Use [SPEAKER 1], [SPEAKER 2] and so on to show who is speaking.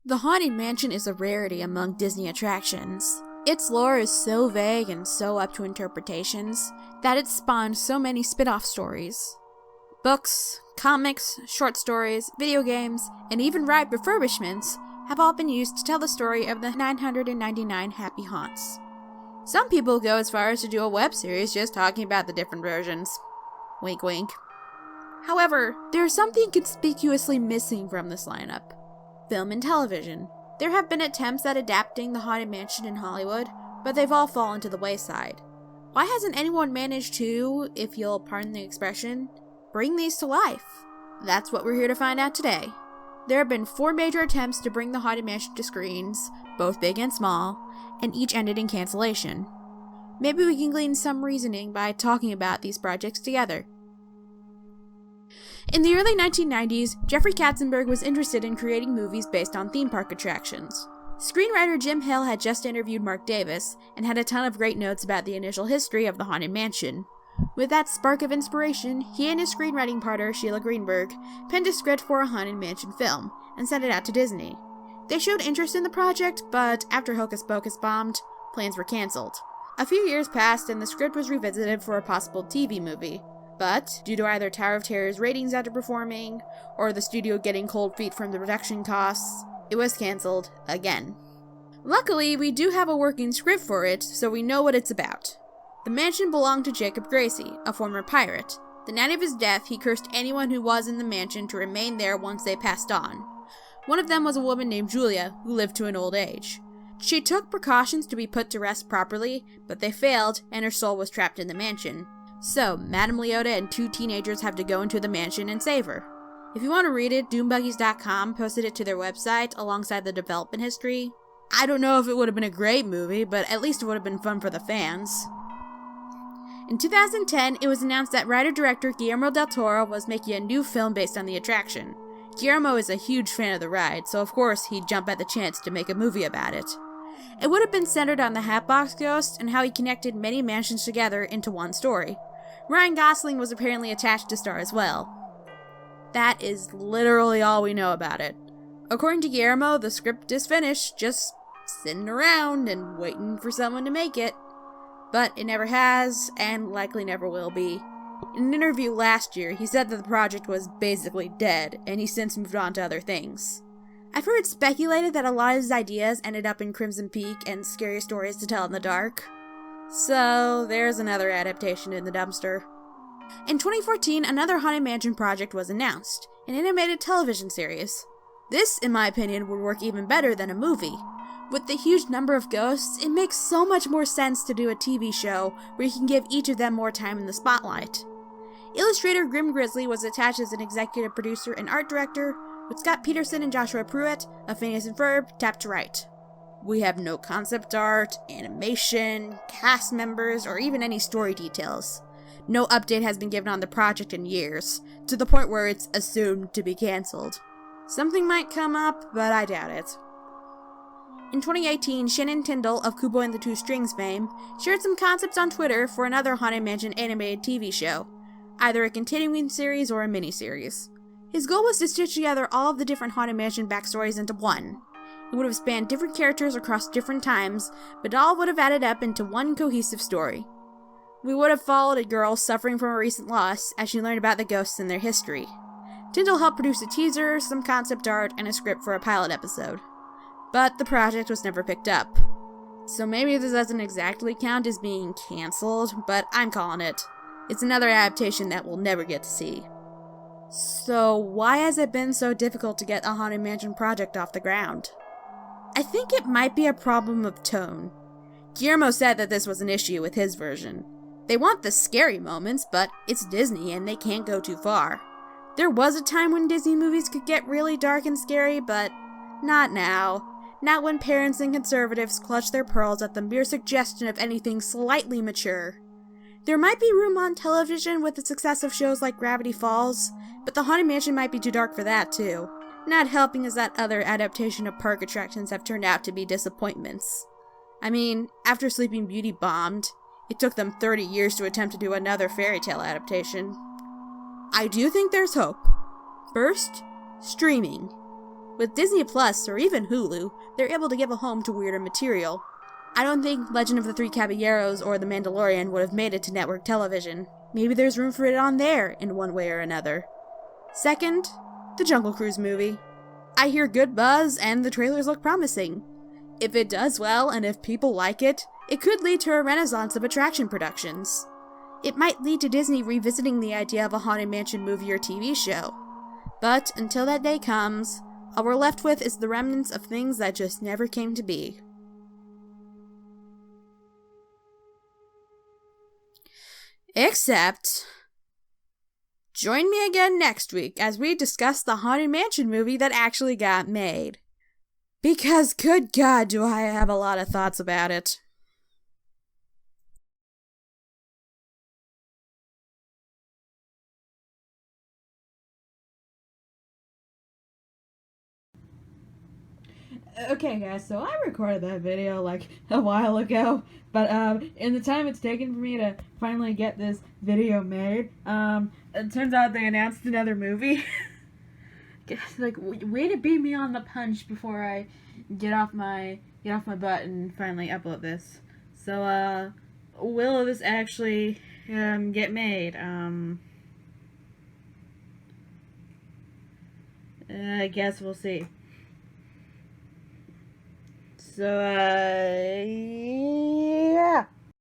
[SPEAKER 1] The Haunted Mansion is a rarity among Disney attractions. Its lore is so vague and so up to interpretations that it spawned so many spin-off stories. Books, comics, short stories, video games, and even ride refurbishments have all been used to tell the story of the 999 happy haunts. Some people go as far as to do a web series just talking about the different versions. Wink wink. However, there's something conspicuously missing from this lineup. Film and television. There have been attempts at adapting the Haunted Mansion in Hollywood, but they've all fallen to the wayside. Why hasn't anyone managed to, if you'll pardon the expression, bring these to life? That's what we're here to find out today. There have been 4 major attempts to bring the Haunted Mansion to screens, both big and small, and each ended in cancellation. Maybe we can glean some reasoning by talking about these projects together. In the early 1990s, Jeffrey Katzenberg was interested in creating movies based on theme park attractions. Screenwriter Jim Hill had just interviewed Mark Davis and had a ton of great notes about the initial history of the Haunted Mansion. With that spark of inspiration, he and his screenwriting partner, Sheila Greenberg, penned a script for a Haunted Mansion film and sent it out to Disney. They showed interest in the project, but after Hocus Pocus bombed, plans were cancelled. A few years passed and the script was revisited for a possible TV movie, but due to either Tower of Terror's ratings underperforming, or the studio getting cold feet from the production costs, it was cancelled again. Luckily, we do have a working script for it, so we know what it's about. The mansion belonged to Jacob Gracie, a former pirate. The night of his death, he cursed anyone who was in the mansion to remain there once they passed on. One of them was a woman named Julia, who lived to an old age. She took precautions to be put to rest properly, but they failed, and her soul was trapped in the mansion. So, Madame Leota and 2 teenagers have to go into the mansion and save her. If you want to read it, Doombuggies.com posted it to their website alongside the development history. I don't know if it would have been a great movie, but at least it would have been fun for the fans. In 2010, it was announced that writer-director Guillermo del Toro was making a new film based on the attraction. Guillermo is a huge fan of the ride, so of course he'd jump at the chance to make a movie about it. It would have been centered on the Hatbox Ghost and how he connected many mansions together into one story. Ryan Gosling was apparently attached to star as well. That is literally all we know about it. According to Guillermo, the script is finished, just sitting around and waiting for someone to make it. But it never has, and likely never will be. In an interview last year, he said that the project was basically dead, and he's since moved on to other things. I've heard it speculated that a lot of his ideas ended up in Crimson Peak and Scary Stories to Tell in the Dark. So, there's another adaptation in the dumpster. In 2014, another Haunted Mansion project was announced, an animated television series. This, in my opinion, would work even better than a movie. With the huge number of ghosts, it makes so much more sense to do a TV show where you can give each of them more time in the spotlight. Illustrator Grim Grizzly was attached as an executive producer and art director, with Scott Peterson and Joshua Pruitt of Phineas and Ferb tapped to write. We have no concept art, animation, cast members, or even any story details. No update has been given on the project in years, to the point where it's assumed to be cancelled. Something might come up, but I doubt it. In 2018, Shannon Tyndall of Kubo and the Two Strings fame shared some concepts on Twitter for another Haunted Mansion animated TV show, either a continuing series or a miniseries. His goal was to stitch together all of the different Haunted Mansion backstories into one. It would have spanned different characters across different times, but all would have added up into one cohesive story. We would have followed a girl suffering from a recent loss as she learned about the ghosts and their history. Tyndall helped produce a teaser, some concept art, and a script for a pilot episode. But the project was never picked up. So maybe this doesn't exactly count as being cancelled, but I'm calling it. It's another adaptation that we'll never get to see. So why has it been so difficult to get a Haunted Mansion project off the ground? I think it might be a problem of tone. Guillermo said that this was an issue with his version. They want the scary moments, but it's Disney and they can't go too far. There was a time when Disney movies could get really dark and scary, but not now. Not when parents and conservatives clutch their pearls at the mere suggestion of anything slightly mature. There might be room on television with the success of shows like Gravity Falls, but the Haunted Mansion might be too dark for that too. Not helping is that other adaptation of park attractions have turned out to be disappointments. I mean, after Sleeping Beauty bombed, it took them 30 years to attempt to do another fairy tale adaptation. I do think there's hope. First, streaming. With Disney Plus, or even Hulu, they're able to give a home to weirder material. I don't think Legend of the Three Caballeros or The Mandalorian would have made it to network television. Maybe there's room for it on there, in one way or another. Second, the Jungle Cruise movie. I hear good buzz, and the trailers look promising. If it does well, and if people like it, it could lead to a renaissance of attraction productions. It might lead to Disney revisiting the idea of a Haunted Mansion movie or TV show. But until that day comes, all we're left with is the remnants of things that just never came to be. Except, join me again next week as we discuss the Haunted Mansion movie that actually got made. Because, good God, do I have a lot of thoughts about it. Okay guys, so I recorded that video like a while ago, but in the time it's taken for me to finally get this video made, it turns out they announced another movie. Like, way to beat me on the punch before I get off my butt and finally upload this. So will this actually get made? I guess we'll see. So, yeah.